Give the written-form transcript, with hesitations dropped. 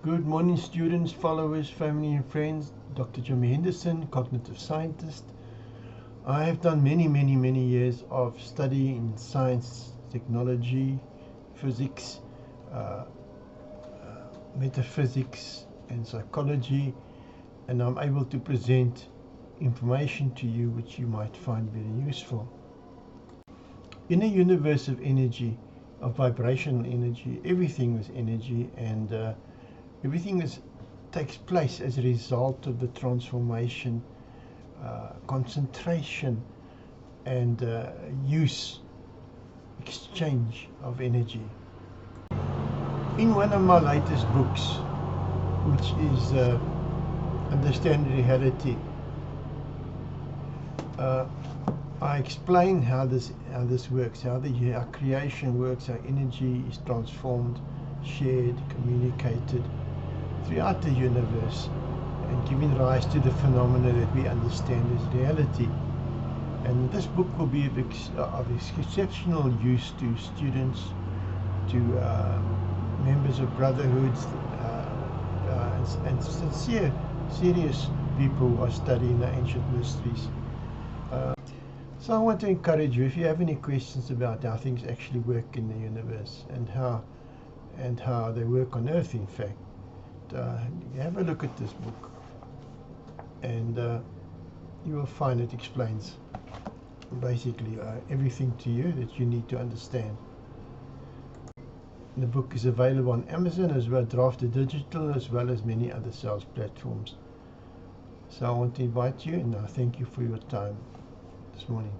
Good morning, students, followers, family and friends. Dr. Jimmy Henderson, cognitive scientist. I have done many years of study in science, technology, physics, metaphysics and psychology, and I'm able to present information to you which you might find very useful. In a universe of energy, of vibrational energy, everything is energy, and everything takes place as a result of the transformation, concentration, and exchange of energy. In one of my latest books, which is Understanding Reality, I explain how this works, how creation works, how energy is transformed, shared, communicated throughout the universe, and giving rise to the phenomena that we understand as reality. And this book will be of exceptional use to students, to members of brotherhoods, and sincere, serious people who are studying the ancient mysteries. So I want to encourage you, if you have any questions about how things actually work in the universe and how they work on Earth, in fact, have a look at this book, and you will find it explains basically everything to you that you need to understand. The book is available on Amazon as well, Drafted Digital, as well as many other sales platforms. So I want to invite you, and I thank you for your time this morning.